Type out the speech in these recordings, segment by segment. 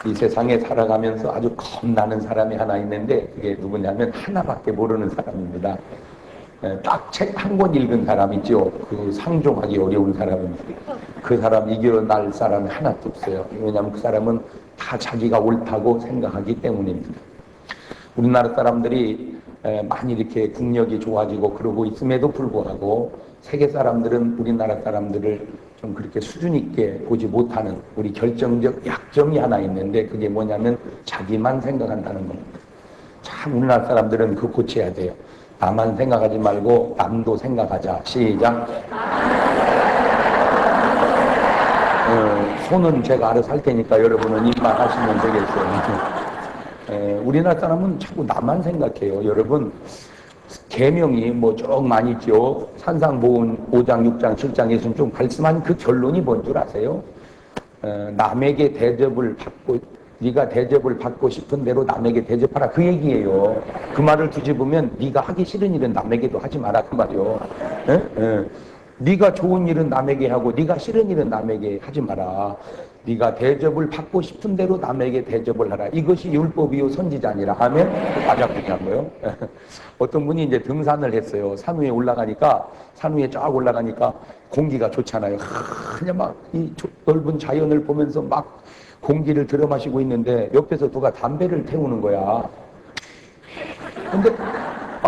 이 세상에 살아가면서 아주 겁나는 사람이 하나 있는데 그게 누구냐면 하나밖에 모르는 사람입니다. 딱 책 한 권 읽은 사람 있죠. 그 상종하기 어려운 사람은 그 사람 이겨 날 사람이 하나도 없어요. 왜냐하면 그 사람은 다 자기가 옳다고 생각하기 때문입니다. 우리나라 사람들이 많이 이렇게 국력이 좋아지고 그러고 있음에도 불구하고 세계 사람들은 우리나라 사람들을 좀 그렇게 수준 있게 보지 못하는 우리 결정적 약점이 하나 있는데 그게 뭐냐면 자기만 생각한다는 겁니다. 참 우리나라 사람들은 그거 고쳐야 돼요. 나만 생각하지 말고 남도 생각하자. 시작. 손은 제가 알아서 할 테니까 여러분은 입만 하시면 되겠어요. 우리나라 사람은 자꾸 나만 생각해요. 여러분 계명이 뭐 쭉 많이 있죠. 산상보훈 5장, 6장, 7장에서는 좀 말씀한 그 결론이 뭔 줄 아세요? 남에게 대접을 받고 네가 대접을 받고 싶은 대로 남에게 대접하라 그 얘기예요. 그 말을 뒤집으면 네가 하기 싫은 일은 남에게도 하지 마라 그 말이요. 네가 좋은 일은 남에게 하고 네가 싫은 일은 남에게 하지 마라. 네가 대접을 받고 싶은 대로 남에게 대접을 하라. 이것이 율법이요 선지자니라 하면 맞아 그냐고요. 어떤 분이 이제 등산을 했어요. 산 위에 올라가니까 산 위에 쫙 올라가니까 공기가 좋잖아요. 그냥 막 이 넓은 자연을 보면서 막 공기를 들여 마시고 있는데 옆에서 누가 담배를 태우는 거야. 근데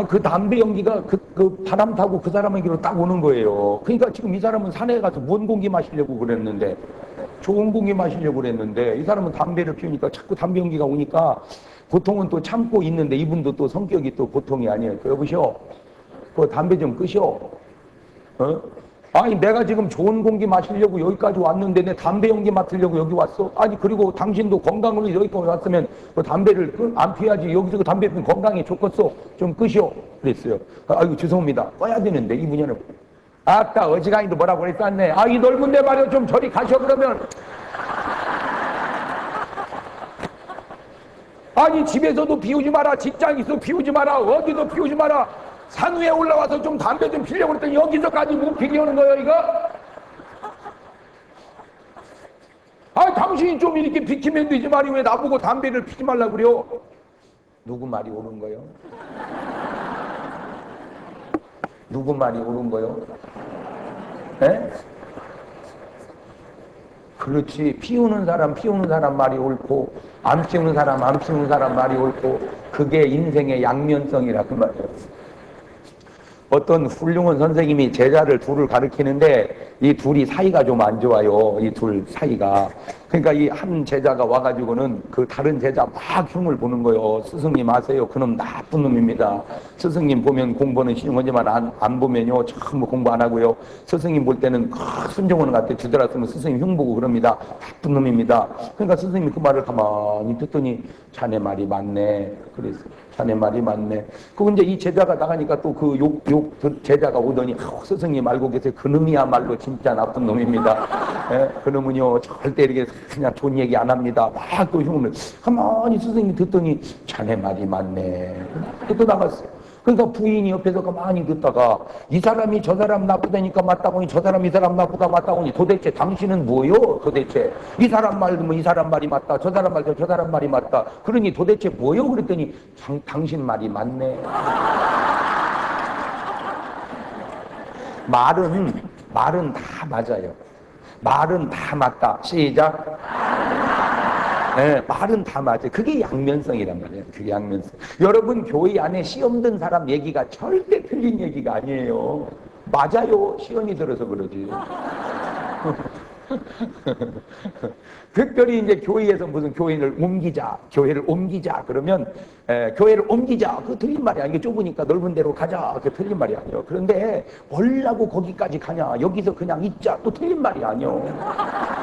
그 담배 연기가 그 바람 타고 그 사람에게로 딱 오는 거예요. 그러니까 지금 이 사람은 산에 가서 뭔 공기 마시려고 그랬는데 좋은 공기 마시려고 그랬는데 이 사람은 담배를 피우니까 자꾸 담배 연기가 오니까 보통은 또 참고 있는데 이분도 또 성격이 또 보통이 아니에요. 여보시오, 그 담배 좀 끄시오. 어? 아니 내가 지금 좋은 공기 마시려고 여기까지 왔는데 내 담배 연기 맡으려고 여기 왔어? 아니 그리고 당신도 건강을 위해서 여기까지 왔으면 그 담배를 안 피워야지. 여기서 그 담배 피우면 건강에 좋겠어. 좀 끄시오. 그랬어요. 아이고 죄송합니다. 꺼야 되는데 이분이는 아따 어지간히도 뭐라고 그랬었네. 아 이 넓은 데 말이야 좀 저리 가셔 그러면. 아니 집에서도 피우지 마라. 직장에서 피우지 마라. 어디도 피우지 마라. 산 위에 올라와서 좀 담배 좀 피려고 그랬더니 여기서까지 못 피게 오는 거예요 이거? 아 당신이 좀 이렇게 비키면 되지 말이 왜 나보고 담배를 피지 말라 그래요? 누구 말이 옳은 거요? 누구 말이 옳은 거요? 에? 그렇지. 피우는 사람 말이 옳고 안 피우는 사람 말이 옳고 그게 인생의 양면성이라 그 말이에요. 어떤 훌륭한 선생님이 제자를 둘을 가르치는데 이 둘이 사이가 좀 안 좋아요. 이 둘 사이가. 그러니까 이 한 제자가 와가지고는 그 다른 제자 막 흉을 보는 거예요. 스승님 아세요? 그놈 나쁜 놈입니다. 스승님 보면 공부는 신용하지만 안 보면요 전부 공부 안 하고요. 스승님 볼 때는 순종하는 것 같아요. 주더라으면 스승님 흉 보고 그럽니다. 나쁜 놈입니다. 그러니까 스승님이 그 말을 가만히 듣더니 자네 말이 맞네. 그래서 자네 말이 맞네. 그 이제 이 제자가 나가니까 또 그 제자가 오더니 스승님 알고 계세요. 그놈이야말로 진짜 나쁜 놈입니다. 예? 그놈은요 절대 이렇게 그냥 좋은 얘기 안 합니다. 막 또 흉을 가만히 스승님이 듣더니 자네 말이 맞네. 또 나갔어요. 그러니까 부인이 옆에서 가만히 듣다가 이 사람이 저 사람 나쁘다니까 맞다고 하니 저 사람 이 사람 나쁘다 맞다고 하니 도대체 당신은 뭐요? 도대체 이 사람 말 들으면 이 사람 말이 맞다. 저 사람 말 들으면 저 사람 말이 맞다. 그러니 도대체 뭐요? 그랬더니 당신 말이 맞네. 말은 다 맞아요. 말은 다 맞다. 시작. 네, 말은 다 맞아요. 그게 양면성이란 말이에요. 그게 양면성. 여러분 교회 안에 시험 든 사람 얘기가 절대 틀린 얘기가 아니에요. 맞아요. 시험이 들어서 그러지. 특별히 이제 교회에서 무슨 교회를 옮기자 그러면 교회를 옮기자 그 틀린 말이 아니에요. 좁으니까 넓은 데로 가자 그 틀린 말이 아니에요. 그런데 뭘라고 거기까지 가냐 여기서 그냥 있자 또 틀린 말이 아니에요.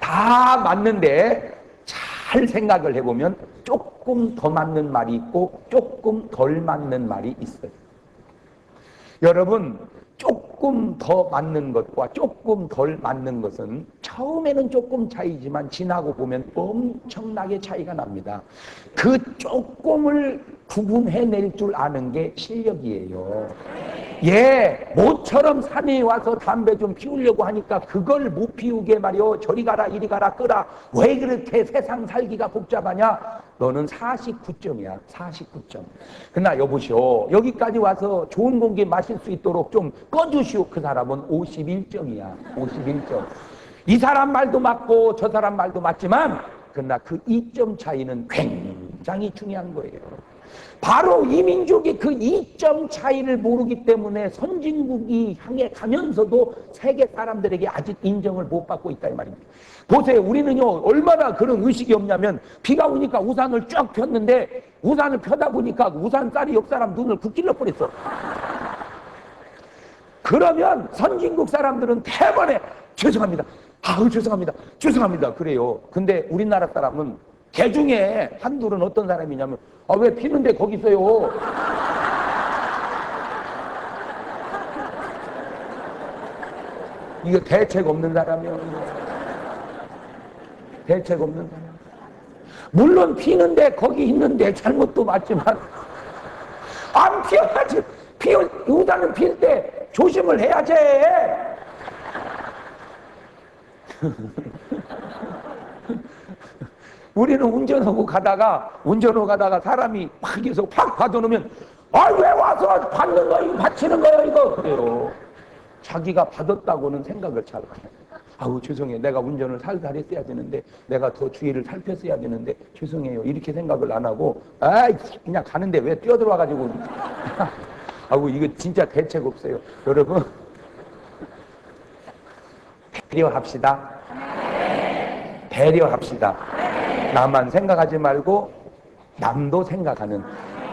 다 맞는데 잘 생각을 해보면 조금 더 맞는 말이 있고 조금 덜 맞는 말이 있어요. 여러분 조금 더 맞는 것과 조금 덜 맞는 것은 처음에는 조금 차이지만 지나고 보면 엄청나게 차이가 납니다. 그 조금을 구분해낼 줄 아는 게 실력이에요. 모처럼 산에 와서 담배 좀 피우려고 하니까 그걸 못 피우게 말이요. 저리 가라 이리 가라 끄라. 왜 그렇게 세상 살기가 복잡하냐? 너는 49점이야. 49점. 그러나 여보시오, 여기까지 와서 좋은 공기 마실 수 있도록 좀 꺼주시오. 그 사람은 51점이야. 51점. 이 사람 말도 맞고 저 사람 말도 맞지만 그러나 그 2점 차이는 굉장히 중요한 거예요. 바로 이 민족이 그 2점 차이를 모르기 때문에 선진국이 향해 가면서도 세계 사람들에게 아직 인정을 못 받고 있다 이 말입니다. 보세요. 우리는요 얼마나 그런 의식이 없냐면 비가 오니까 우산을 쫙 폈는데 우산을 펴다 보니까 우산살이 옆 사람 눈을 북찔러 버렸어. 그러면 선진국 사람들은 대번에 죄송합니다. 아우 죄송합니다. 죄송합니다. 그래요. 근데 우리나라 사람은 개 중에 한둘은 어떤 사람이냐면 왜 피는데 거기 있어요? 이거 대책 없는 사람이요. 대책 없는 사람. 물론 피는데 거기 있는데 잘못도 맞지만 안 피어야지. 우산은 필 때 조심을 해야지. 우리는 운전하고 가다가 사람이 막 계속 팍 받아놓으면 왜 와서 받는 거야 이거 받치는 거야 이거 그래요. 자기가 받았다고는 생각을 잘 안 해요. 아우 죄송해요. 내가 운전을 살살 했어야 되는데 내가 더 주의를 살폈어야 되는데 죄송해요. 이렇게 생각을 안 하고 그냥 가는데 왜 뛰어들어와가지고 아우 이거 진짜 대책 없어요. 여러분 배려합시다. 배려합시다. 나만 생각하지 말고 남도 생각하는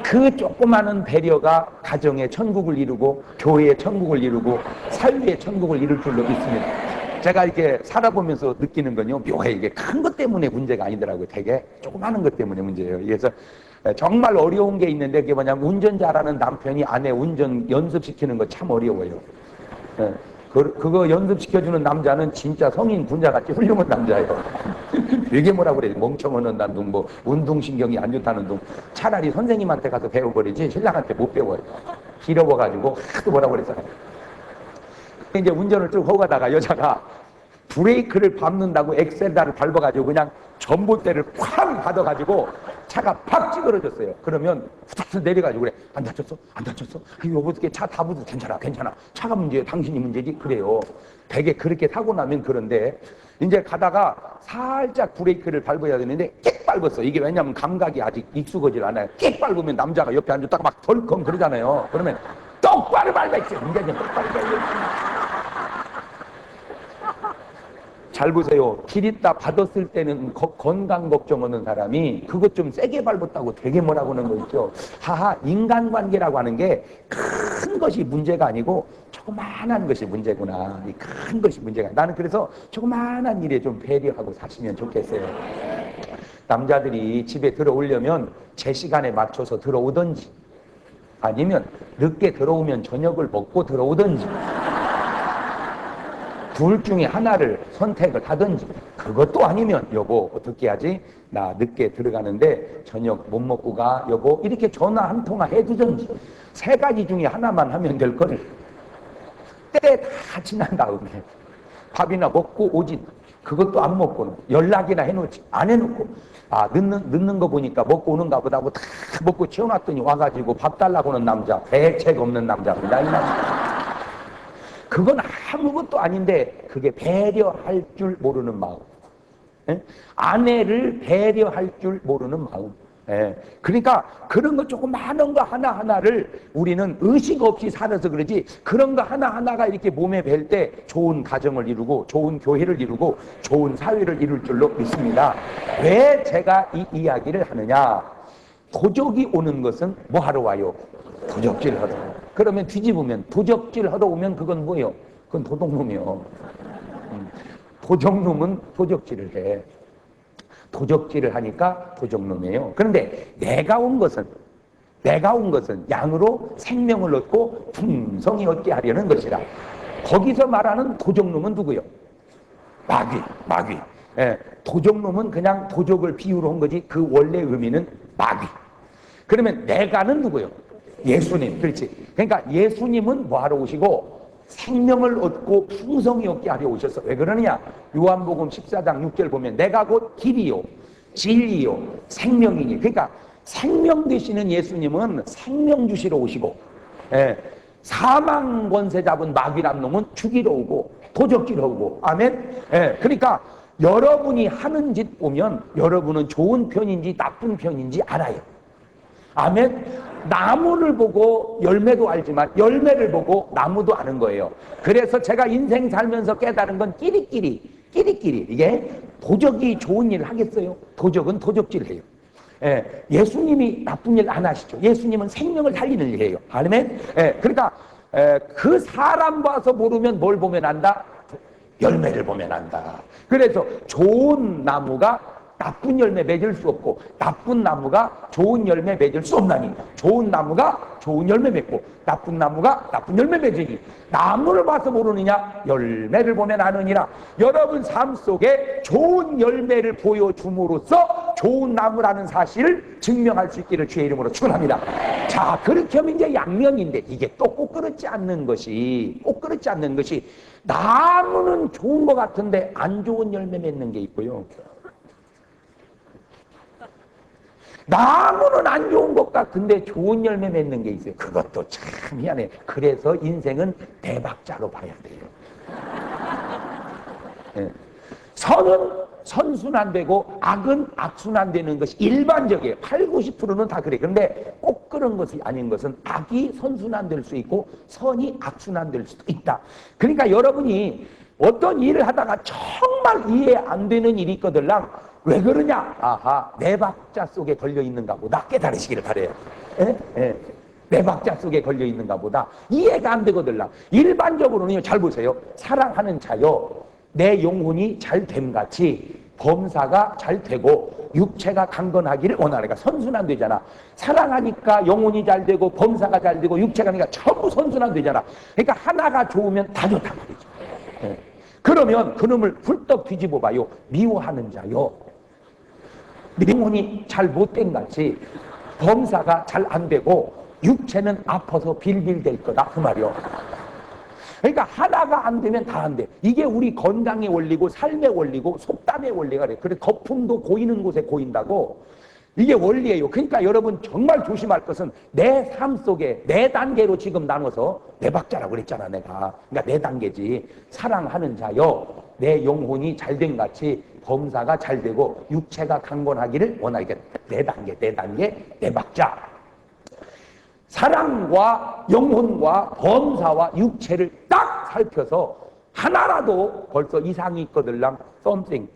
그 조그마한 배려가 가정의 천국을 이루고 교회의 천국을 이루고 사회의 천국을 이룰 줄로 믿습니다. 제가 이렇게 살아보면서 느끼는 건요, 묘해. 이게 큰 것 때문에 문제가 아니더라고요. 되게 조그마한 것 때문에 문제예요. 그래서 정말 어려운 게 있는데 그게 뭐냐면 운전 잘하는 남편이 아내 운전 연습시키는 거 참 어려워요. 그거 연습시켜주는 남자는 진짜 성인 군자같이 훌륭한 남자예요. 되게 뭐라 그래. 멍청한 놈, 뭐 운동신경이 안 좋다는 놈. 차라리 선생님한테 가서 배워버리지 신랑한테 못 배워요. 길어워가지고 하도 뭐라 그랬어요. 이제 운전을 쭉 하고 가다가 여자가 브레이크를 밟는다고 엑셀다를 밟아가지고 그냥 전봇대를 쾅 받아가지고 차가 팍 찌그러졌어요. 그러면 후닥 내려가지고 그래. 안 다쳤어? 안 다쳤어? 여보 어떻게 차 다 부서? 괜찮아. 차가 문제예요. 당신이 문제지? 그래요. 되게 그렇게 타고 나면 그런데 이제 가다가 살짝 브레이크를 밟아야 되는데 끽 밟았어. 이게 왜냐면 감각이 아직 익숙하지 않아요. 끽 밟으면 남자가 옆에 앉았다가 막 덜컹 그러잖아요. 그러면 똑바로 밟았지. 이제 똑바로 밟았지. 잘 보세요. 길 있다 받았을 때는 건강 걱정하는 사람이 그것 좀 세게 밟았다고 되게 뭐라고 하는 거 있죠. 인간관계라고 하는 게 큰 것이 문제가 아니고 조그만한 것이 문제구나. 이 큰 것이 문제가. 나는 그래서 조그만한 일에 좀 배려하고 사시면 좋겠어요. 남자들이 집에 들어오려면 제 시간에 맞춰서 들어오든지 아니면 늦게 들어오면 저녁을 먹고 들어오든지 둘 중에 하나를 선택을 하든지 그것도 아니면 여보 어떻게 하지? 나 늦게 들어가는데 저녁 못 먹고 가 여보 이렇게 전화 한 통화 해주든지 세 가지 중에 하나만 하면 될 거를 때 다 지난 다음에 밥이나 먹고 오지 그것도 안 먹고는 연락이나 해놓지 안 해놓고 늦는 거 보니까 먹고 오는가 보다 하고 다 먹고 치워놨더니 와가지고 밥 달라고 하는 남자 대책 없는 남자입니다. 이 남자. 그건 아무것도 아닌데 그게 배려할 줄 모르는 마음. 아내를 배려할 줄 모르는 마음. 그러니까 그런 거 조금 많은 거 하나하나를 우리는 의식 없이 살아서 그러지 그런 거 하나하나가 이렇게 몸에 뵐 때 좋은 가정을 이루고 좋은 교회를 이루고 좋은 사회를 이룰 줄로 믿습니다. 왜 제가 이 이야기를 하느냐? 도적이 오는 것은 뭐 하러 와요? 도적질 하러. 그러면 뒤집으면 도적질 하러 오면 그건 뭐예요? 그건 도둑놈이요. 도적놈은 도적질을 해. 도적질을 하니까 도적놈이에요. 그런데 내가 온 것은 양으로 생명을 얻고 풍성히 얻게 하려는 것이라. 거기서 말하는 도적놈은 누구요? 마귀. 예, 도적놈은 그냥 도적을 비유로 한 거지 그 원래 의미는 마귀. 그러면 내가는 누구요? 예수님. 그렇지. 그러니까 예수님은 뭐하러 오시고 생명을 얻고 풍성히 얻게 하려 오셨어. 왜 그러느냐? 요한복음 14장 6절 보면 내가 곧 길이요 진리요 생명이니. 그러니까 생명 되시는 예수님은 생명 주시러 오시고, 예, 사망 권세 잡은 마귀란 놈은 죽이러 오고 도적질러 오고. 아멘. 예, 그러니까 여러분이 하는 짓 보면 여러분은 좋은 편인지 나쁜 편인지 알아요. 아멘. 나무를 보고 열매도 알지만 열매를 보고 나무도 아는 거예요. 그래서 제가 인생 살면서 깨달은 건 끼리끼리 이게 도적이 좋은 일 하겠어요? 도적은 도적질 해요. 예, 예수님이 나쁜 일 안 하시죠. 예수님은 생명을 살리는 일 해요. 아멘. 예, 그러니까 그 사람 봐서 모르면 뭘 보면 안다? 열매를 보면 안다. 그래서 좋은 나무가 나쁜 열매 맺을 수 없고 나쁜 나무가 좋은 열매 맺을 수 없나니 좋은 나무가 좋은 열매 맺고 나쁜 나무가 나쁜 열매 맺으니 나무를 봐서 모르느냐 열매를 보면 아느니라. 여러분 삶 속에 좋은 열매를 보여줌으로써 좋은 나무라는 사실을 증명할 수 있기를 주의 이름으로 축원합니다. 자, 그렇게 하면 이제 양면인데 이게 또 꼭 그렇지 않는 것이 나무는 좋은 것 같은데 안 좋은 열매 맺는 게 있고요. 나무는 안 좋은 것 같은데 좋은 열매 맺는 게 있어요. 그것도 참 미안해. 그래서 인생은 대박자로 봐야 돼요. 네. 선은 선순환되고 악은 악순환되는 것이 일반적이에요. 8, 90%는 다 그래요. 그런데 꼭 그런 것이 아닌 것은 악이 선순환될 수 있고 선이 악순환될 수도 있다. 그러니까 여러분이 어떤 일을 하다가 정말 이해 안 되는 일이 있거들랑 왜 그러냐? 아하, 내 박자 속에 걸려 있는가 보다 깨달으시기를 바래요. 내 박자 속에 걸려 있는가 보다 이해가 안 되거들랑. 일반적으로는요, 잘 보세요. 사랑하는 자요, 내 영혼이 잘 됨같이 범사가 잘 되고 육체가 강건하기를 원하니까 선순환 되잖아. 사랑하니까 영혼이 잘 되고 범사가 잘 되고 육체가 되니까 전부 선순환 되잖아. 그러니까 하나가 좋으면 다 좋단 말이죠. 그러면 그놈을 훌떡 뒤집어 봐요. 미워하는 자요, 영혼이 잘 못된 같이 범사가 잘 안 되고 육체는 아파서 빌빌댈 거다 그 말이요. 그러니까 하나가 안 되면 다 안 돼. 이게 우리 건강의 원리고 삶의 원리고 속담의 원리가 그래. 그래 거품도 고이는 곳에 고인다고. 이게 원리예요. 그러니까 여러분 정말 조심할 것은 내 삶 속에 네 단계로 지금 나눠서 네 박자라고 그랬잖아 내가. 그러니까 네 단계지. 사랑하는 자여, 내 영혼이 잘된 같이 범사가 잘 되고 육체가 강건하기를 원하니까 네 단계 네 박자. 사랑과 영혼과 범사와 육체를 딱 살펴서 하나라도 벌써 이상이 있거들랑 something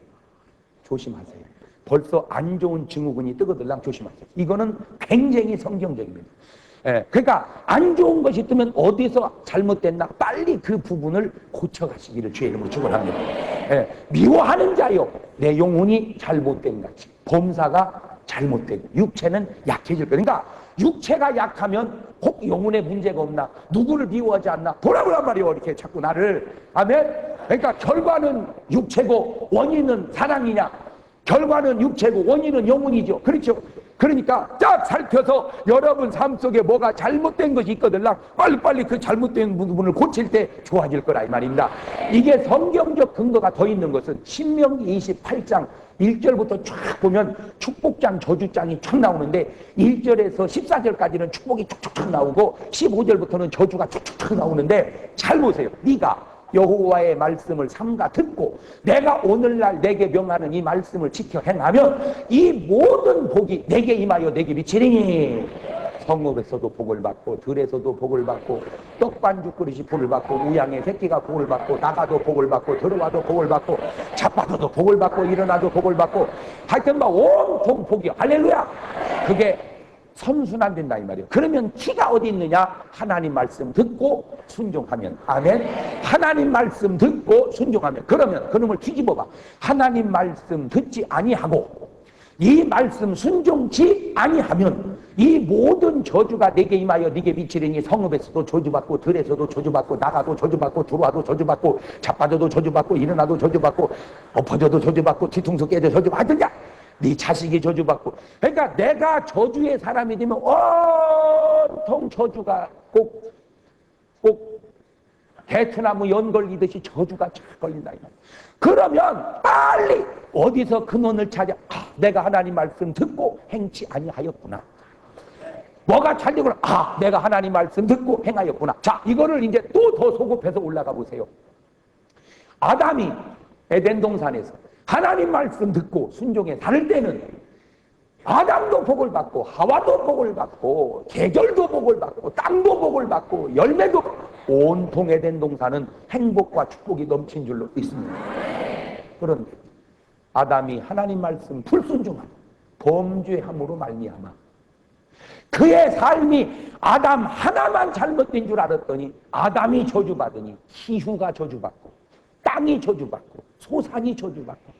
조심하세요. 벌써 안 좋은 증후군이 뜨거들랑 조심하세요. 이거는 굉장히 성경적입니다. 그러니까 안 좋은 것이 뜨면 어디서 잘못됐나 빨리 그 부분을 고쳐가시기를 주의 이름으로 축원합니다. 미워하는 자요, 내 영혼이 잘못된 같이 범사가 잘못되고 육체는 약해질 거예요. 그러니까 육체가 약하면 혹 영혼에 문제가 없나, 누구를 미워하지 않나 보라보란 말이요. 이렇게 자꾸 나를. 아멘. 그러니까 결과는 육체고 원인은 사랑이냐, 결과는 육체고 원인은 영혼이죠. 그렇죠. 그러니까 딱 살펴서 여러분 삶 속에 뭐가 잘못된 것이 있거든요. 빨리빨리 그 잘못된 부분을 고칠 때 좋아질 거라 이 말입니다. 이게 성경적 근거가 더 있는 것은 신명기 28장 1절부터 쫙 보면 축복장 저주장이 쫙 나오는데 1절에서 14절까지는 축복이 쭉쭉쭉 나오고 15절부터는 저주가 쭉쭉쭉 나오는데 잘 보세요. 네가 여호와의 말씀을 삼가 듣고 내가 오늘날 내게 명하는 이 말씀을 지켜 행하면 이 모든 복이 내게 임하여 내게 미치리니 성읍에서도 복을 받고 들에서도 복을 받고 떡반죽 그릇이 복을 받고 우양의 새끼가 복을 받고 나가도 복을 받고 들어와도 복을 받고 자빠져도 복을 받고 일어나도 복을 받고 하여튼 막 온통 복이요. 할렐루야. 그게 선순환된다 이 말이에요. 그러면 키가 어디 있느냐? 하나님 말씀 듣고 순종하면. 아멘. 하나님 말씀 듣고 순종하면. 그러면 그놈을 뒤집어봐. 하나님 말씀 듣지 아니하고 이 말씀 순종치 아니하면 이 모든 저주가 내게 임하여 네게 미치리니 성읍에서도 저주받고 들에서도 저주받고 나가도 저주받고 들어와도 저주받고 자빠져도 저주받고 일어나도 저주받고 엎어져도 저주받고 뒤통수 깨져 저주받으냐 네 자식이 저주받고. 그러니까 내가 저주의 사람이 되면 온통 저주가 꼭 대추나무 연 걸리듯이 저주가 쫙 걸린다. 그러면 빨리 어디서 근원을 찾아. 내가 하나님 말씀 듣고 행치 아니하였구나. 뭐가 잘되구나. 내가 하나님 말씀 듣고 행하였구나. 자, 이거를 이제 또 더 소급해서 올라가 보세요. 아담이 에덴 동산에서 하나님 말씀 듣고 순종해 살 때는 아담도 복을 받고 하와도 복을 받고 계절도 복을 받고 땅도 복을 받고 열매도 온통 에덴 동산은 행복과 축복이 넘친 줄로 있습니다. 그런데 아담이 하나님 말씀 불순종하고 범죄함으로 말미암아 그의 삶이 아담 하나만 잘못된 줄 알았더니 아담이 저주받으니 기후가 저주받고 땅이 저주받고 소산이 저주받고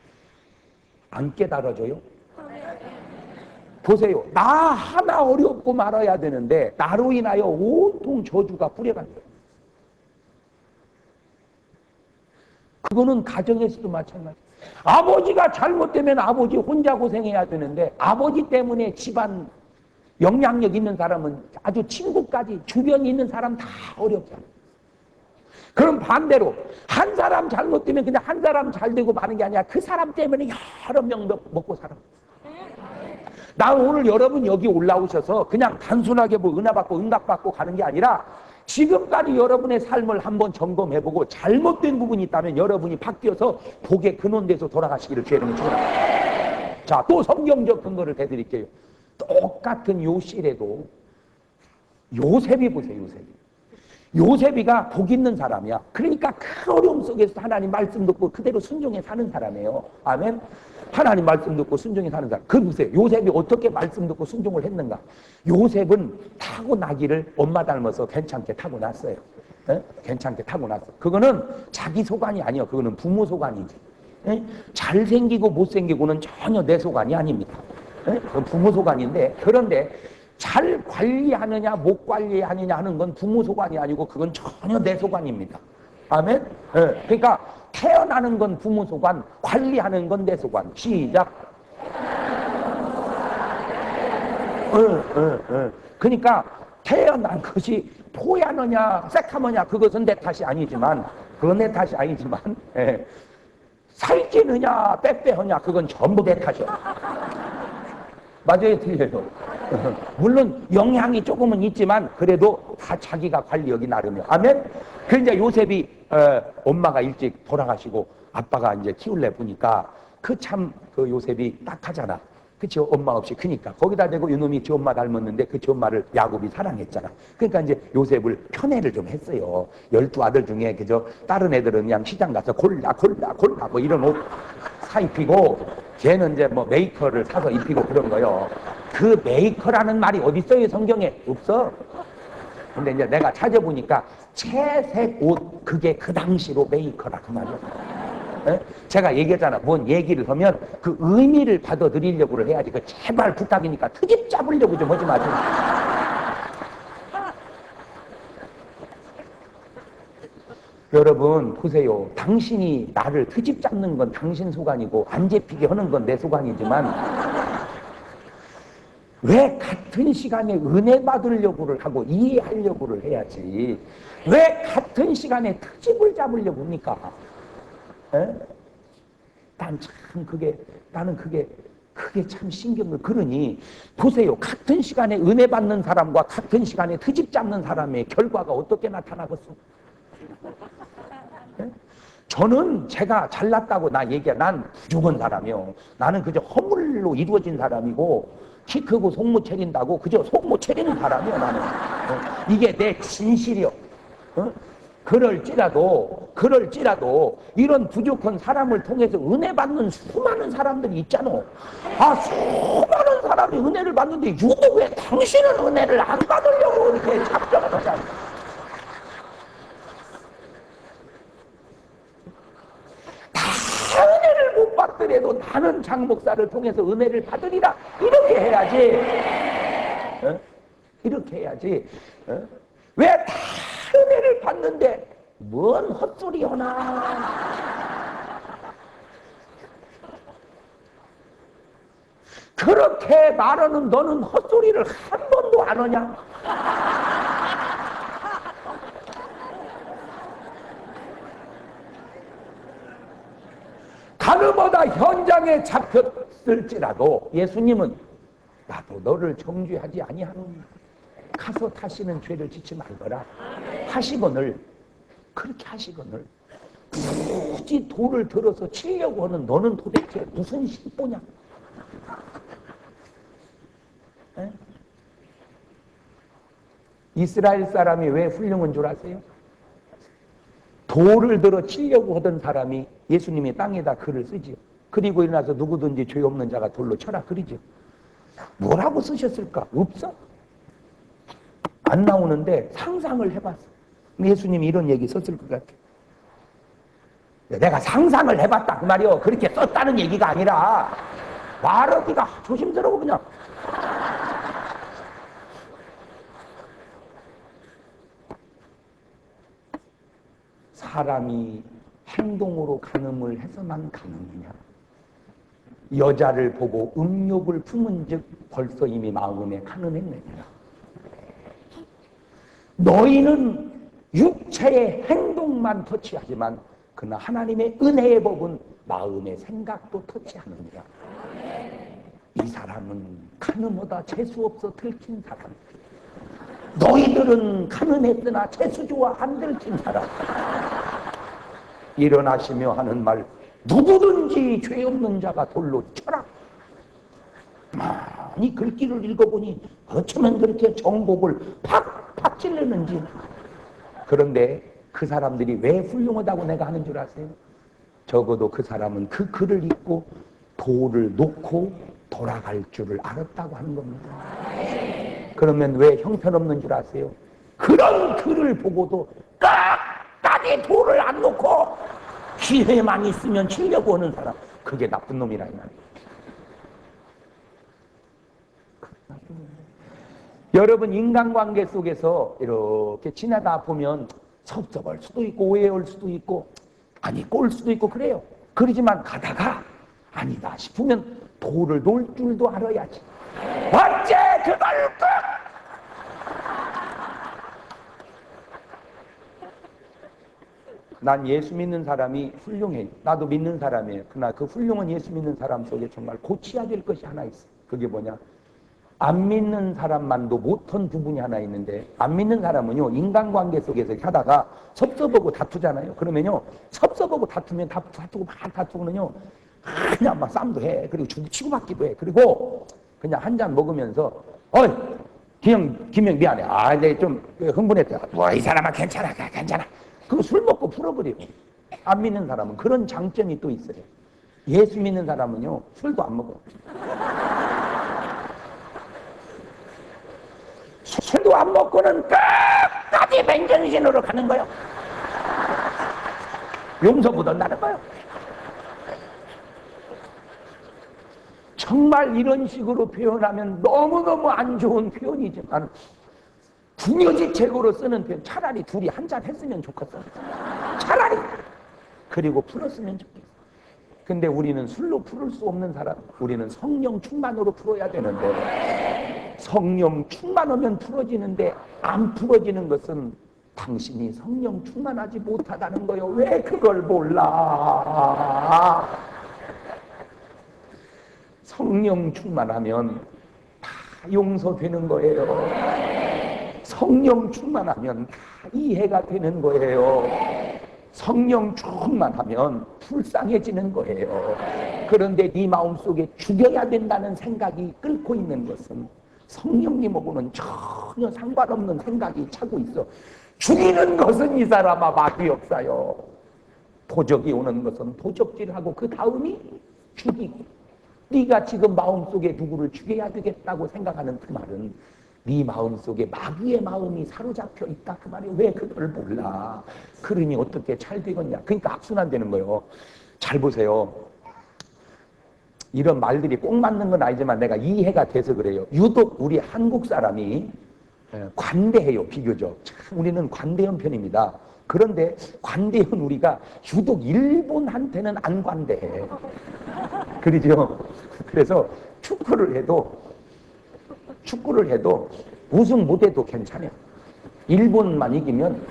안 깨달아져요? 보세요. 나 하나 어렵고 말아야 되는데 나로 인하여 온통 저주가 뿌려간 거예요. 그거는 가정에서도 마찬가지. 아버지가 잘못되면 아버지 혼자 고생해야 되는데 아버지 때문에 집안 영향력 있는 사람은 아주 친구까지 주변에 있는 사람 다 어렵잖아요. 그럼 반대로 한 사람 잘못되면 그냥 한 사람 잘되고 마는 게 아니라 그 사람 때문에 여러 명 먹고 살아. 나 오늘 여러분 여기 올라오셔서 그냥 단순하게 뭐 은혜 받고 응답 받고 가는 게 아니라 지금까지 여러분의 삶을 한번 점검해보고 잘못된 부분이 있다면 여러분이 바뀌어서 복의 근원돼서 돌아가시기를 주의 이름으로 축원합니다. 자, 또 성경적 근거를 대드릴게요. 똑같은 요 시에도 요셉이 보세요. 요셉이가 복 있는 사람이야. 그러니까 큰 어려움 속에서 하나님 말씀 듣고 그대로 순종해 사는 사람이에요. 아멘. 하나님 말씀 듣고 순종해 사는 사람. 그 보세요. 요셉이 어떻게 말씀 듣고 순종을 했는가. 요셉은 타고나기를 엄마 닮아서 괜찮게 타고났어요. 괜찮게 타고났어. 그거는 자기 소관이 아니에요. 그거는 부모 소관이지. 잘생기고 못생기고는 전혀 내 소관이 아닙니다. 그건 부모 소관인데, 그런데 잘 관리하느냐 못 관리하느냐 하는 건 부모 소관이 아니고 그건 전혀 내 소관입니다. 아멘. 그러니까 태어나는 건 부모 소관, 관리하는 건 내 소관. 시작. 그러니까 태어난 것이 토야느냐 새카머냐 그것은 내 탓이 아니지만, 그건 내 탓이 아니지만, 살찌느냐 빼빼하냐 그건 전부 내 탓이야. 맞아요, 틀려요. 물론 영향이 조금은 있지만 그래도 다 자기가 관리하기 나름이에요. 아멘. 그 이제 요셉이 엄마가 일찍 돌아가시고 아빠가 이제 키울래 보니까 그 요셉이 딱하잖아. 그치? 엄마 없이 크니까. 거기다 대고 이놈이 지 엄마 닮았는데 그 지 엄마를 야곱이 사랑했잖아. 그러니까 이제 요셉을 편애를 좀 했어요. 12아들 중에 그저 다른 애들은 그냥 시장 가서 골라 뭐 이런 옷 사 입히고 걔는 이제 뭐 메이커를 사서 입히고 그런 거요. 그 메이커라는 말이 어디 있어요, 성경에? 없어. 근데 이제 내가 찾아보니까 채색 옷, 그게 그 당시로 메이커라 그 말이야. 제가 얘기했잖아. 뭔 얘기를 하면 그 의미를 받아들이려고 해야지. 그 제발 부탁이니까 트집 잡으려고 좀 하지 마세요. 여러분 보세요. 당신이 나를 트집 잡는 건 당신 소관이고 안 잡히게 하는 건 내 소관이지만 왜 같은 시간에 은혜 받으려고를 하고 이해하려고를 해야지 왜 같은 시간에 트집을 잡으려고 합니까? 나는 그게 참 신경을. 그러니 보세요. 같은 시간에 은혜 받는 사람과 같은 시간에 트집 잡는 사람의 결과가 어떻게 나타나겠어? 저는 제가 잘났다고 난 부족한 사람이요. 나는 그저 허물로 이루어진 사람이고 키 크고 속 못 차린다고 그저 속 못 차리는 사람이요. 나는 이게 내 진실이요. 그럴지라도 이런 부족한 사람을 통해서 은혜 받는 수많은 사람들이 있잖아. 수많은 사람이 은혜를 받는데 유독 왜 당신은 은혜를 안 받으려고 이렇게 작정을 하잖아. 다 은혜를 못 받더라도 나는 장 목사를 통해서 은혜를 받으리라 이렇게 해야지. 이렇게 해야지. 왜 다 은혜를 받는데 뭔 헛소리 하나. 그렇게 말하는 너는 헛소리를 한 번도 안 하냐? 가늠하다 현장에 잡혔을지라도 예수님은 나도 너를 정죄하지 아니하노니 가서 다시는 죄를 짓지 말거라 하시거늘, 그렇게 하시거늘 굳이 돌을 들어서 치려고 하는 너는 도대체 무슨 심보냐? 에? 이스라엘 사람이 왜 훌륭한 줄 아세요? 돌을 들어 치려고 하던 사람이 예수님이 땅에다 글을 쓰지요. 그리고 일어나서 누구든지 죄 없는 자가 돌로 쳐라 그러죠. 뭐라고 쓰셨을까? 없어. 안 나오는데 상상을 해봤어. 예수님이 이런 얘기 썼을 것 같아. 내가 상상을 해봤다 그 말이요. 그렇게 썼다는 얘기가 아니라 말하기가 조심스러워 그냥. 사람이 행동으로 간음을 해서만 가느냐? 여자를 보고 음욕을 품은 즉 벌써 이미 마음에 간음했느냐? 너희는 육체의 행동만 터치하지만 그러나 하나님의 은혜의 법은 마음의 생각도 터치하느니라. 이 사람은 간음하다 재수없어 들킨 사람. 너희들은 간음했으나 재수주와 안 들킨 사람. 일어나시며 하는 말, 누구든지 죄 없는 자가 돌로 쳐라. 많이 글귀를 읽어보니 어쩌면 그렇게 정복을 팍팍 찔르는지. 그런데 그 사람들이 왜 훌륭하다고 내가 하는 줄 아세요? 적어도 그 사람은 그 글을 읽고 돌을 놓고 돌아갈 줄을 알았다고 하는 겁니다. 그러면 왜 형편없는 줄 아세요? 그런 글을 보고도 끝까지 돌을 안 놓고 기회만 있으면 치려고 하는 사람, 그게 나쁜 놈이라 이 말이에요. 여러분 인간관계 속에서 이렇게 지나다 보면 섭섭할 수도 있고 오해할 수도 있고 아니 꼴 수도 있고 그래요. 그러지만 가다가 아니다 싶으면 돌을 놓을 줄도 알아야지. 어째 그걸 꼭 난 예수 믿는 사람이 훌륭해. 나도 믿는 사람이에요. 그러나 그 훌륭한 예수 믿는 사람 속에 정말 고쳐야 될 것이 하나 있어. 그게 뭐냐? 안 믿는 사람만도 못한 부분이 하나 있는데, 안 믿는 사람은요 인간관계 속에서 하다가 섭섭하고 다투잖아요. 그러면요 섭섭하고 다투면 다투고 막 다투고는요 그냥 막 싸움도 해. 그리고 치고받기도 해. 그리고 그냥 한 잔 먹으면서 김영 미안해. 내 좀 흥분했다. 이 사람아 괜찮아. 그거 술 먹고 풀어버리고. 안 믿는 사람은 그런 장점이 또 있어요. 예수 믿는 사람은요 술도 안 먹어. 술도 안 먹고는 끝까지 맨정신으로 가는 거예요. 용서보다 나는 거예요. 정말 이런 식으로 표현하면 너무너무 안 좋은 표현이지만 궁여지책으로 쓰는 표현, 차라리 둘이 한잔 했으면 좋겠어. 차라리. 그리고 풀었으면 좋겠어. 근데 우리는 술로 풀을 수 없는 사람, 우리는 성령 충만으로 풀어야 되는데 성령 충만하면 풀어지는데 안 풀어지는 것은 당신이 성령 충만하지 못하다는 거예요. 왜 그걸 몰라? 성령 충만하면 다 용서되는 거예요. 성령 충만하면 다 이해가 되는 거예요. 성령 충만하면 불쌍해지는 거예요. 그런데 네 마음속에 죽여야 된다는 생각이 끓고 있는 것은 성령님하고는 전혀 상관없는 생각이 차고 있어. 죽이는 것은 이 사람아 마귀 역사요. 도적이 오는 것은 도적질하고 그 다음이 죽이고. 네가 지금 마음속에 누구를 죽여야 되겠다고 생각하는 그 말은 네 마음속에 마귀의 마음이 사로잡혀 있다 그 말이에요. 왜 그걸 몰라? 그러니 어떻게 잘 되겠냐? 그러니까 악순환되는 거예요. 잘 보세요. 이런 말들이 꼭 맞는 건 아니지만 내가 이해가 돼서 그래요. 유독 우리 한국 사람이 관대해요, 비교적. 참 우리는 관대한 편입니다. 그런데 관대한 우리가 유독 일본한테는 안 관대해. 그러죠? 그래서 축구를 해도 우승 못해도 괜찮아요. 일본만 이기면.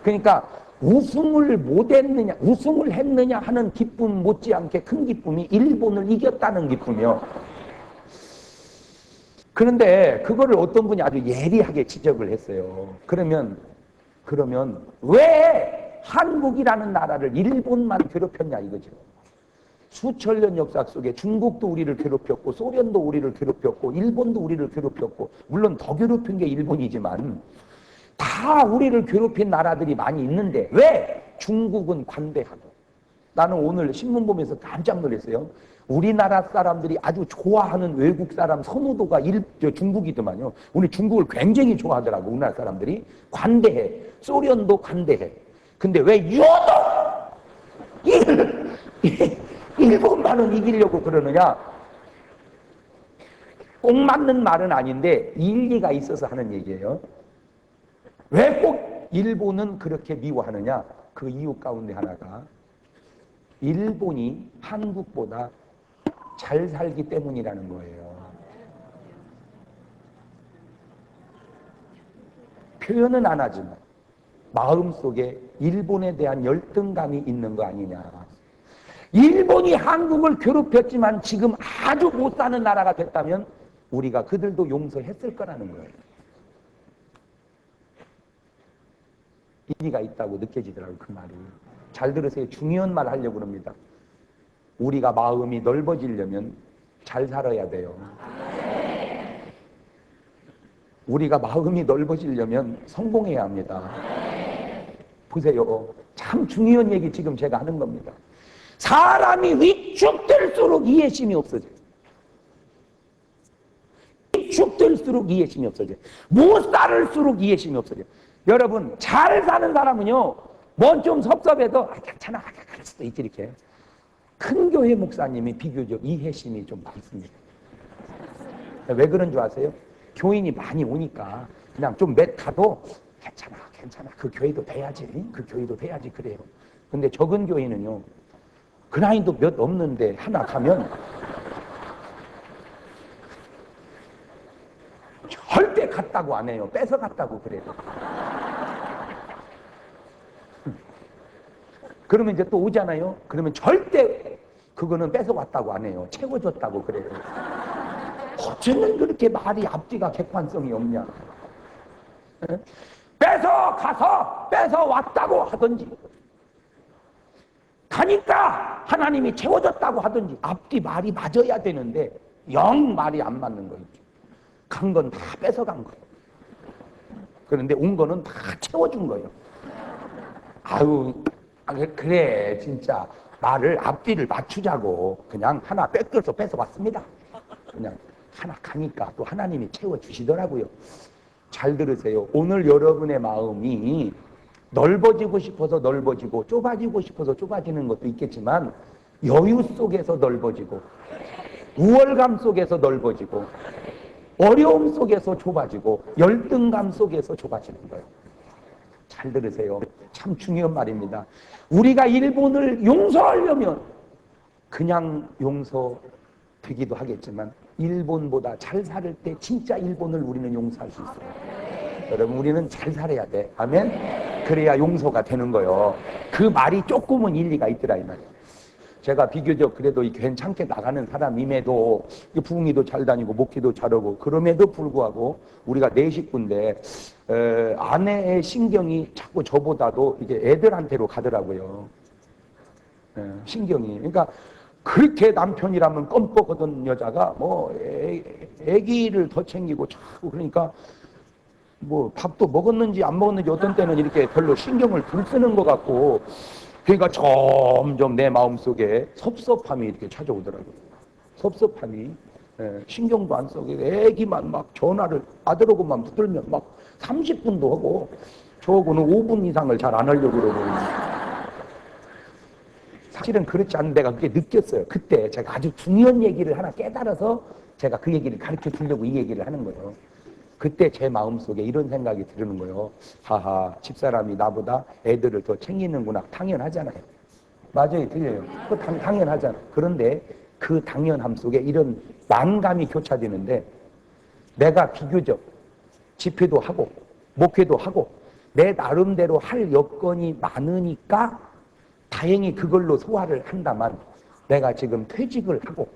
그러니까 우승을 못했느냐, 우승을 했느냐 하는 기쁨 못지않게 큰 기쁨이 일본을 이겼다는 기쁨이요. 그런데 그거를 어떤 분이 아주 예리하게 지적을 했어요. 그러면 왜 한국이라는 나라를 일본만 괴롭혔냐 이거죠. 수천 년 역사 속에 중국도 우리를 괴롭혔고, 소련도 우리를 괴롭혔고, 일본도 우리를 괴롭혔고, 물론 더 괴롭힌 게 일본이지만 다 우리를 괴롭힌 나라들이 많이 있는데 왜 중국은 관대하고. 나는 오늘 신문 보면서 깜짝 놀랐어요. 우리나라 사람들이 아주 좋아하는 외국 사람 선호도가 중국이더만요. 우리 중국을 굉장히 좋아하더라고. 우리나라 사람들이 관대해. 소련도 관대해. 근데 왜 유독 일본만은 이기려고 그러느냐? 꼭 맞는 말은 아닌데 일리가 있어서 하는 얘기예요. 왜 꼭 일본은 그렇게 미워하느냐? 그 이유 가운데 하나가 일본이 한국보다 잘 살기 때문이라는 거예요. 표현은 안 하지만 마음속에 일본에 대한 열등감이 있는 거 아니냐. 일본이 한국을 괴롭혔지만 지금 아주 못 사는 나라가 됐다면 우리가 그들도 용서했을 거라는 거예요. 일리가 있다고 느껴지더라고요, 그 말이. 잘 들으세요. 중요한 말 하려고 합니다. 우리가 마음이 넓어지려면 잘 살아야 돼요. 우리가 마음이 넓어지려면 성공해야 합니다. 보세요. 참 중요한 얘기 지금 제가 하는 겁니다. 사람이 위축될수록 이해심이 없어져요. 위축될수록 이해심이 없어져요. 못 살을수록 이해심이 없어져요. 여러분, 잘 사는 사람은요, 뭐 좀 섭섭해도 괜찮아, 그럴 수도 있지 이렇게. 큰 교회 목사님이 비교적 이해심이 좀 많습니다. 왜 그런 줄 아세요? 교인이 많이 오니까 그냥 좀 몇 가도 괜찮아, 그 교회도 돼야지, 그 교회도 돼야지 그래요. 근데 적은 교인은요, 그 나이도 몇 없는데 하나 가면 절대 갔다고 안 해요. 뺏어 갔다고 그래요. 그러면 이제 또 오잖아요. 그러면 절대 그거는 뺏어 왔다고 안 해요. 채워줬다고 그래요. 어쩌면 그렇게 말이 앞뒤가 객관성이 없냐. 뺏어 가서 뺏어 왔다고 하든지, 가니까 하나님이 채워줬다고 하든지, 앞뒤 말이 맞아야 되는데 영 말이 안 맞는 거 있죠. 간 건 다 뺏어간 거예요. 그런데 온 거는 다 채워준 거예요. 아유, 그래 진짜 말을 앞뒤를 맞추자고 그냥 하나 뺏겨서 뺏어왔습니다. 그냥 하나 가니까 또 하나님이 채워주시더라고요. 잘 들으세요. 오늘 여러분의 마음이 넓어지고 싶어서 넓어지고 좁아지고 싶어서 좁아지는 것도 있겠지만 여유 속에서 넓어지고 우월감 속에서 넓어지고 어려움 속에서 좁아지고 열등감 속에서 좁아지는 거예요. 잘 들으세요. 참 중요한 말입니다. 우리가 일본을 용서하려면 그냥 용서되기도 하겠지만 일본보다 잘 살 때 진짜 일본을 우리는 용서할 수 있어요. 여러분, 우리는 잘 살아야 돼. 아멘? 그래야 용서가 되는 거예요. 그 말이 조금은 일리가 있더라 이 말이에요. 제가 비교적 그래도 괜찮게 나가는 사람임에도 부흥이도 잘 다니고 목회도 잘하고 그럼에도 불구하고 우리가 네 식구인데 아내의 신경이 자꾸 저보다도 이게 애들한테로 가더라고요. 신경이. 그러니까 그렇게 남편이라면 껌뻑하던 여자가 뭐 애기를 더 챙기고 자꾸 그러니까 뭐 밥도 먹었는지 안 먹었는지 어떤 때는 이렇게 별로 신경을 덜 쓰는 것 같고 그러니까 점점 내 마음속에 섭섭함이 이렇게 찾아오더라고요. 섭섭함이. 신경도 안 쓰고 애기만 막 전화를 아들하고만 붙들면 막 30분도 하고 저하고는 5분 이상을 잘 안 하려고 그러고 사실은 그렇지 않은 내가 그게 느꼈어요. 그때 제가 아주 중요한 얘기를 하나 깨달아서 제가 그 얘기를 가르쳐 주려고 이 얘기를 하는 거예요. 그때 제 마음속에 이런 생각이 드는 거예요. 하하, 집사람이 나보다 애들을 더 챙기는구나. 당연하잖아요. 맞아요, 틀려요. 그 당연하잖아. 그런데 그 당연함 속에 이런 만감이 교차되는데 내가 비교적 집회도 하고 목회도 하고 내 나름대로 할 여건이 많으니까 다행히 그걸로 소화를 한다만 내가 지금 퇴직을 하고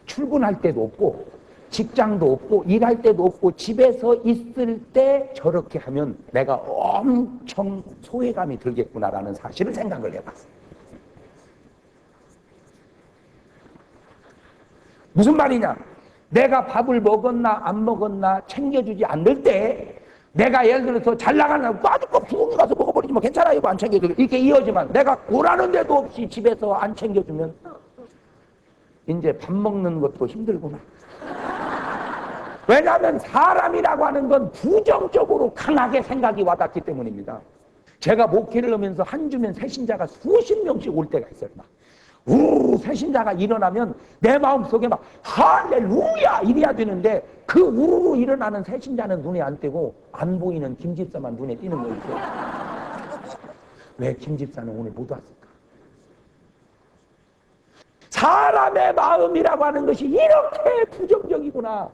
출근할 때도 없고 직장도 없고 일할 때도 없고 집에서 있을 때 저렇게 하면 내가 엄청 소외감이 들겠구나라는 사실을 생각을 해봤어요. 무슨 말이냐? 내가 밥을 먹었나 안 먹었나 챙겨주지 않을 때 내가 예를 들어서 잘 나가는 아주 부엌에 가서 먹어버리지 뭐 괜찮아요 안 챙겨도 이렇게 이어지만 내가 오라는 데도 없이 집에서 안 챙겨주면 이제 밥 먹는 것도 힘들구나. 왜냐하면 사람이라고 하는 건 부정적으로 강하게 생각이 와닿기 때문입니다. 제가 목회를 하면서 한 주면 새신자가 수십 명씩 올 때가 있어요. 막 우르르 새신자가 일어나면 내 마음속에 막 할렐루야 이래야 되는데 그 우르르 일어나는 새신자는 눈에 안 띄고 안 보이는 김집사만 눈에 띄는 거 있어요. 왜 김집사는 오늘 못 왔을까? 사람의 마음이라고 하는 것이 이렇게 부정적이구나.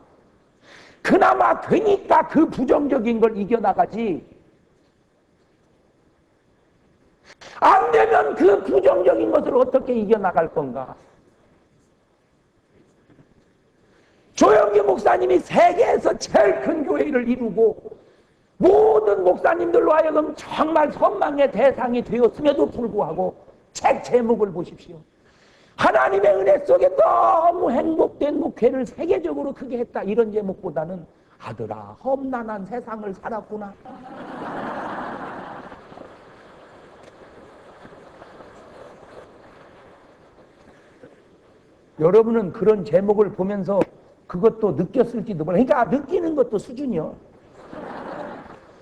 그나마 되니까 그 부정적인 걸 이겨나가지 안 되면 그 부정적인 것을 어떻게 이겨나갈 건가? 조영기 목사님이 세계에서 제일 큰 교회를 이루고 모든 목사님들로 하여금 정말 선망의 대상이 되었음에도 불구하고 책 제목을 보십시오. 하나님의 은혜 속에 너무 행복된 목회를 세계적으로 크게 했다. 이런 제목보다는 아들아 험난한 세상을 살았구나. 여러분은 그런 제목을 보면서 그것도 느꼈을지도 몰라요. 그러니까 느끼는 것도 수준이요.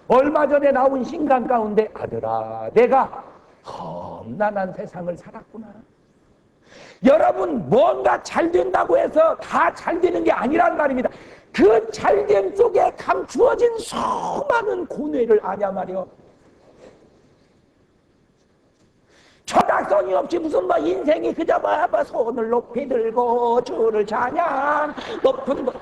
얼마 전에 나온 신간 가운데 아들아 내가 험난한 세상을 살았구나. 여러분 뭔가 잘 된다고 해서 다 잘 되는 게 아니란 말입니다. 그 잘됨 속에 감추어진 수많은 고뇌를 아냐 말이요. 초닥성이 없이 무슨 뭐 인생이 그저 뭐 손을 높이 들고 주를 찬양 높은 거.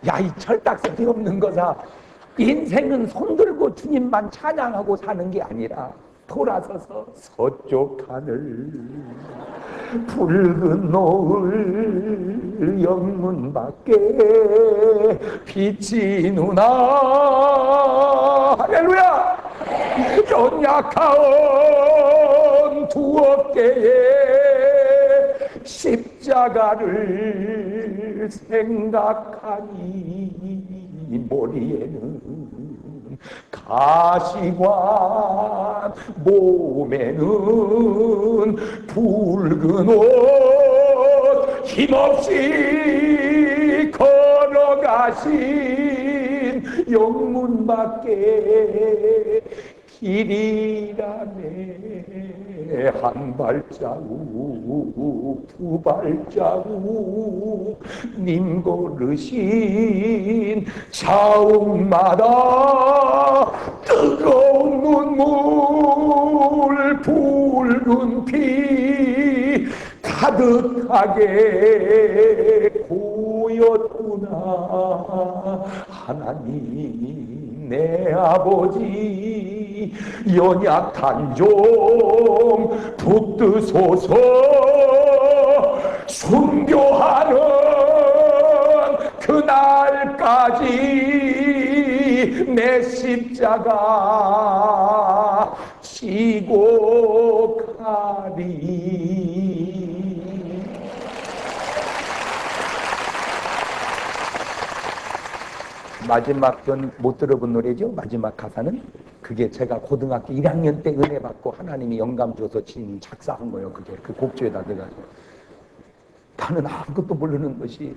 야, 이 철딱선이 없는 거사. 인생은 손 들고 주님만 찬양하고 사는 게 아니라 돌아서서 서쪽 하늘 붉은 노을 영문 밖에 비치누나 할렐루야. 연약한 두 어깨에 십자가를 생각하니 머리에는 가시관 몸에는 붉은 옷 힘없이 걸어가신 영문 밖에 길이라네 한 발자국 두 발자국 님 걸으신 자옥마다 뜨거운 눈물 붉은 피 가득하게 고였구나. 하나님 내 아버지 연약한 좀 붙드소서. 순교하는 그날까지 내 십자가 지고 가리. 마지막 전 못 들어본 노래죠. 마지막 가사는 그게 제가 고등학교 1학년 때 은혜 받고 하나님이 영감 줘서 지금 작사한 거예요. 그게 그 곡조에다 넣어가지고 나는 아무것도 모르는 것이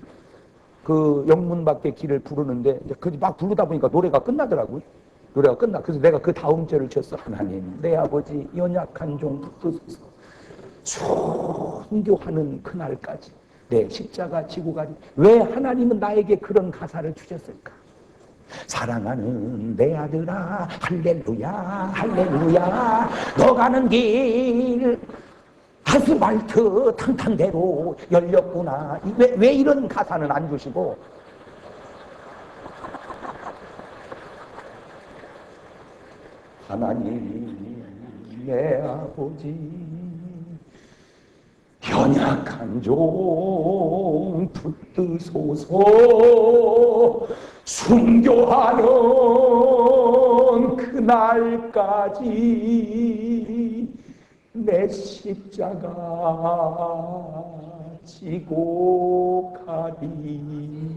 그 영문 밖의 길을 부르는데 그 막 부르다 보니까 노래가 끝나더라고요. 노래가 끝나. 그래서 내가 그 다음 절을 쳤어. 하나님, 내 아버지 연약한 종 붙드소서. 순교하는 그날까지 내 십자가 지고 가리. 왜 하나님은 나에게 그런 가사를 주셨을까? 사랑하는 내 아들아, 할렐루야, 할렐루야. 너 가는 길 아스팔트 탄탄대로 열렸구나. 왜 이런 가사는 안 주시고, 하나님 내 아버지 연약한 종 붙드소서. 순교하는 그날까지 내 십자가 지고 가리.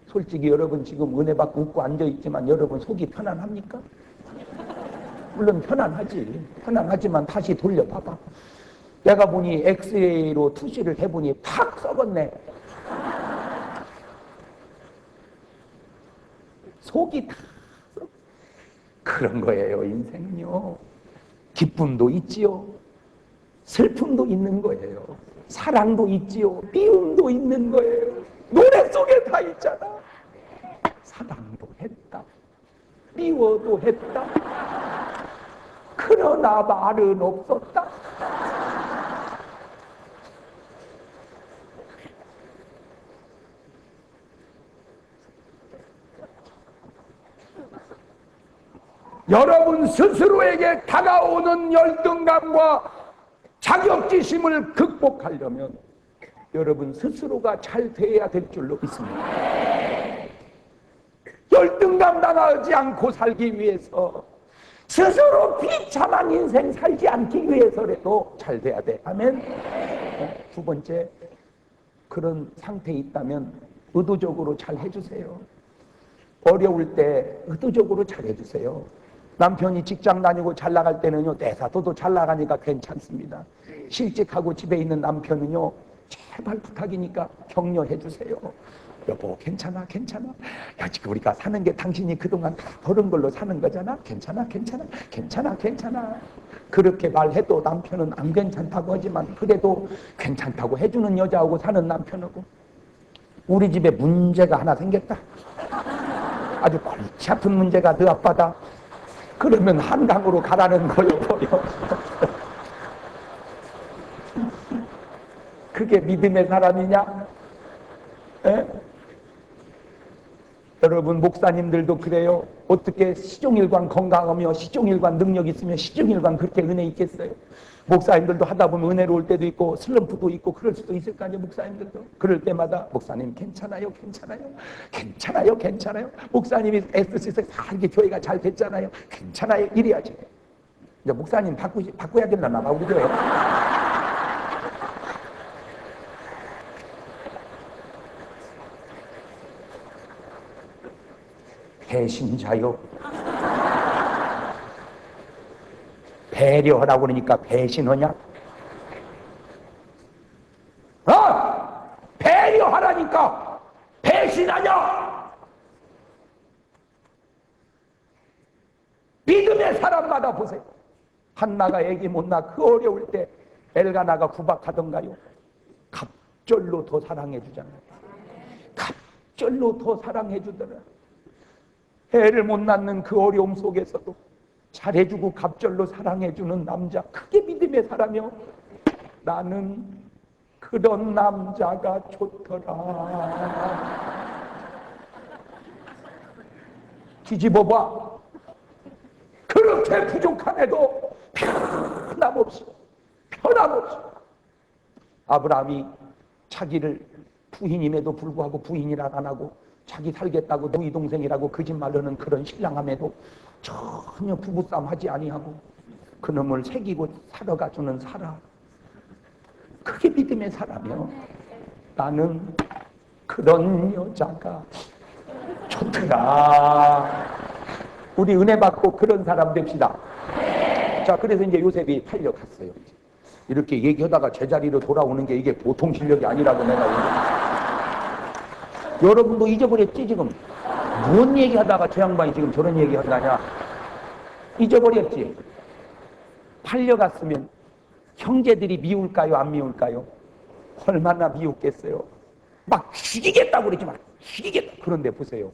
솔직히 여러분 지금 은혜 받고 웃고 앉아있지만 여러분 속이 편안합니까? 물론 편안하지. 편안하지만 다시 돌려봐봐. 내가 보니 엑스레이로 투시를 해보니 팍 썩었네. 속이 다 그런 거예요. 인생은요, 기쁨도 있지요, 슬픔도 있는 거예요, 사랑도 있지요, 미움도 있는 거예요. 노래 속에 다 있잖아. 사랑도 했다, 미워도 했다, 그러나 말은 없었다. 여러분 스스로에게 다가오는 열등감과 자격지심을 극복하려면 여러분 스스로가 잘 돼야 될 줄로 믿습니다. 열등감 당하지 않고 살기 위해서, 스스로 비참한 인생 살지 않기 위해서라도 잘 돼야 돼. 아멘. 두 번째, 그런 상태에 있다면 의도적으로 잘 해주세요. 어려울 때 의도적으로 잘 해주세요. 남편이 직장 다니고 잘 나갈 때는요, 대사도도 잘 나가니까 괜찮습니다. 실직하고 집에 있는 남편은요, 제발 부탁이니까 격려해 주세요. 여보, 괜찮아, 괜찮아. 야, 지금 우리가 사는 게 당신이 그동안 다 벌은 걸로 사는 거잖아. 괜찮아, 괜찮아, 괜찮아, 괜찮아. 그렇게 말해도 남편은 안 괜찮다고 하지만 그래도 괜찮다고 해주는 여자하고 사는 남편하고, 우리 집에 문제가 하나 생겼다. 아주 골치 아픈 문제가 너 아빠다. 그러면 한강으로 가라는 거요. 그게 믿음의 사람이냐? 에? 여러분 목사님들도 그래요. 어떻게 시종일관 건강하며 시종일관 능력 있으면 시종일관 그렇게 은혜 있겠어요? 목사님들도 하다 보면 은혜로울 때도 있고 슬럼프도 있고 그럴 수도 있을 거 아니에요. 목사님들도 그럴 때마다 목사님 괜찮아요, 괜찮아요, 괜찮아요, 괜찮아요. 목사님이 애쓰셔서 이렇게 교회가 잘 됐잖아요. 괜찮아요, 이래야지. 이제 목사님 바꿔야 되나 봐, 우리 교회. 배신자요. 배려하라고 그러니까 배신하냐? 배려하라니까 배신하냐? 믿음의 사람마다 보세요. 한나가 애기 못 낳아 그 어려울 때 엘가나가 구박하던가요? 갑절로 더 사랑해 주잖아요. 갑절로 더 사랑해 주더라. 애를 못 낳는 그 어려움 속에서도 잘해주고 갑절로 사랑해주는 남자, 그게 믿음의 사람이요. 나는 그런 남자가 좋더라. 뒤집어봐. 그렇게 부족함에도 변함없이 아브라함이 자기를 부인임에도 불구하고 부인이라 안 하고 자기 살겠다고 너희 동생이라고 거짓말하는 그런 신랑함에도 전혀 부부싸움 하지 아니하고 그놈을 새기고 살아가주는 사람, 그게 믿음의 사람이요. 나는 그런 여자가 좋더라. 우리 은혜 받고 그런 사람 됩시다. 자, 그래서 이제 요셉이 팔려갔어요. 이렇게 얘기하다가 제자리로 돌아오는 게 이게 보통 실력이 아니라고 내가 얘기했어요. 여러분도 잊어버렸지 지금? 뭔 얘기하다가 저 양반이 지금 저런 얘기한다냐? 잊어버렸지? 팔려갔으면 형제들이 미울까요? 안 미울까요? 얼마나 미웠겠어요? 막 죽이겠다고 그러지만 죽이겠다. 그런데 보세요.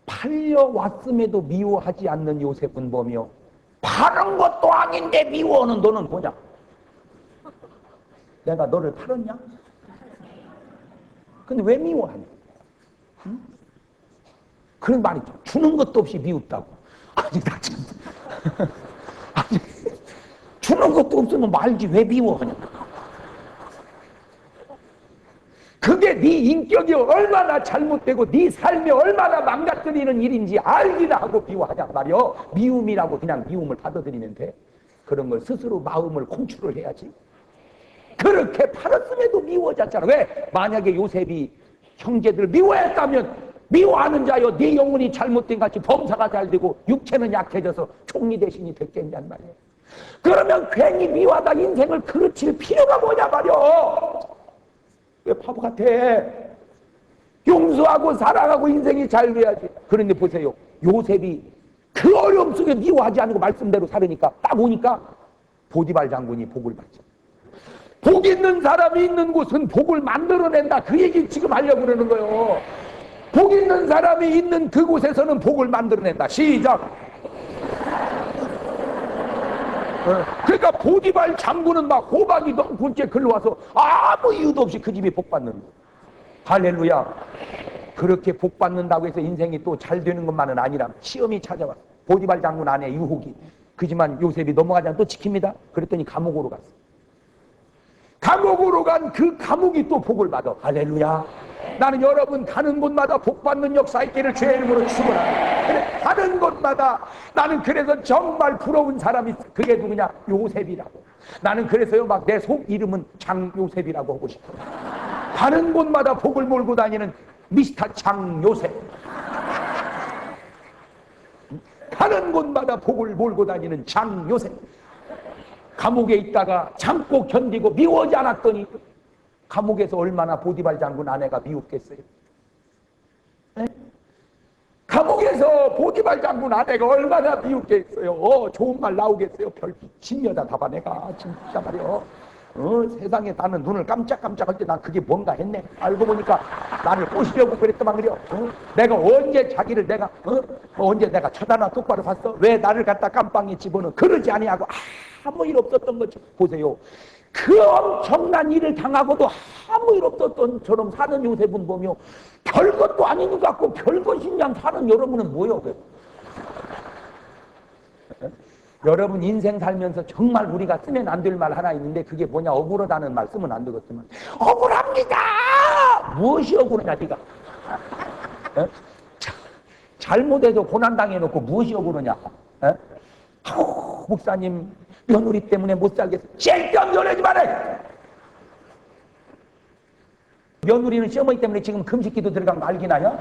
팔려왔음에도 미워하지 않는 요셉은 뭐며 파는 것도 아닌데 미워하는 너는 뭐냐? 내가 너를 팔았냐? 근데 왜 미워하냐? 응? 그런 말이죠. 주는 것도 없이 미웠다고. 아니 나 참. 아니 주는 것도 없으면 말지 왜 미워하냐? 그게 네 인격이 얼마나 잘못되고 네 삶이 얼마나 망가뜨리는 일인지 알기나 하고 미워하냐 말이요. 미움이라고 그냥 미움을 받아들이면 돼. 그런 걸 스스로 마음을 컨트롤 해야지. 그렇게 팔았음에도 미워졌잖아. 왜? 만약에 요셉이 형제들을 미워했다면 미워하는 자여 네 영혼이 잘못된 같이 범사가 잘 되고 육체는 약해져서 총리 대신이 됐겠냔 말이에요. 그러면 괜히 미워하다 인생을 그르칠 필요가 뭐냐 말이요. 왜 바보 같아? 용서하고 사랑하고 인생이 잘 돼야지. 그런데 보세요. 요셉이 그 어려움 속에 미워하지 않고 말씀대로 살으니까 딱 오니까 보디발 장군이 복을 받죠. 복 있는 사람이 있는 곳은 복을 만들어낸다. 그 얘기 지금 하려고 그러는 거예요. 복 있는 사람이 있는 그곳에서는 복을 만들어낸다. 시작. 그러니까 보디발 장군은 막 호박이 넘은 채 글러와서 아무 이유도 없이 그 집이 복 받는 거예요. 할렐루야. 그렇게 복 받는다고 해서 인생이 또 잘 되는 것만은 아니라 시험이 찾아왔어. 보디발 장군 아내 유혹이. 그지만 요셉이 넘어가지 않고 또 지킵니다. 그랬더니 감옥으로 갔어. 감옥으로 간 그 감옥이 또 복을 받아. 할렐루야. 나는 여러분 가는 곳마다 복 받는 역사 있기를 주의 이름으로 축원합니다. 가는 곳마다 나는 그래서 정말 부러운 사람이 그게 누구냐? 요셉이라고. 나는 그래서요 막 내 속 이름은 장요셉이라고 하고 싶어. 가는 곳마다 복을 몰고 다니는 미스터 장요셉. 가는 곳마다 복을 몰고 다니는 장요셉. 감옥에 있다가 참고 견디고 미워하지 않았더니 감옥에서 얼마나 보디발 장군 아내가 미웠겠어요? 네? 감옥에서 보디발 장군 아내가 얼마나 미웠겠어요? 좋은 말 나오겠어요? 별 미친 여자 다봐 내가 진짜 말이요. 세상에 나는 눈을 깜짝깜짝할 때 난 그게 뭔가 했네. 알고 보니까 나를 꼬시려고 그랬더만 그려. 내가 언제 자기를 내가 언제 내가 쳐다나 똑바로 봤어? 왜 나를 갖다 깜빵에 집어넣어? 그러지 아니하고 아무 일 없었던 거지. 보세요. 그 엄청난 일을 당하고도 아무 일 없었던 처럼 사는 요셉은 보며 별것도 아닌 것 같고 별것인 양 사는 여러분은 뭐예요? 여러분 인생 살면서 정말 우리가 쓰면 안 될 말 하나 있는데 그게 뭐냐? 억울하다는 말 쓰면 안 되겠지만 억울합니다. 무엇이 억울하냐 네가? 잘못해서 고난당해놓고 무엇이 억울하냐? 목사님 며느리 때문에 못 살겠어. 쓸데없는 소리 하지 마라. 며느리는 시어머니 때문에 지금 금식기도 들어간 거 알기나요?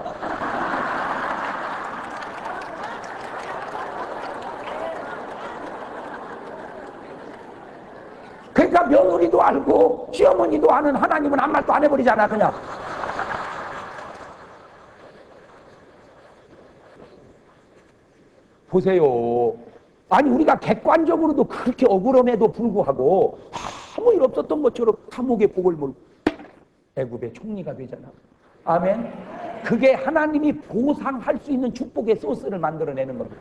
그러니까 며느리도 알고 시어머니도 아는 하나님은 아무 말도 안 해버리잖아 그냥. 보세요. 아니 우리가 객관적으로도 그렇게 억울함에도 불구하고 아무 일 없었던 것처럼 감옥의 복을 몰고 애굽의 총리가 되잖아. 아멘. 그게 하나님이 보상할 수 있는 축복의 소스를 만들어내는 겁니다.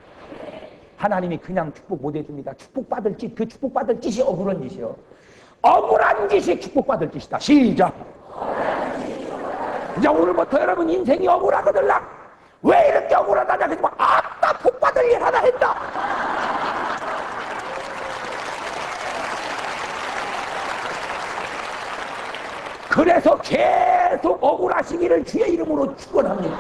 하나님이 그냥 축복 못 해줍니다. 축복받을 짓, 그 축복받을 짓이 억울한 짓이요. 억울한 짓이 축복받을 짓이다. 시작. 이제 오늘부터 여러분 인생이 억울하거든요. 왜 이렇게 억울하다냐 그러지 마. 아따 복받을 일 하나 했다. 그래서 계속 억울하시기를 주의 이름으로 축원합니다.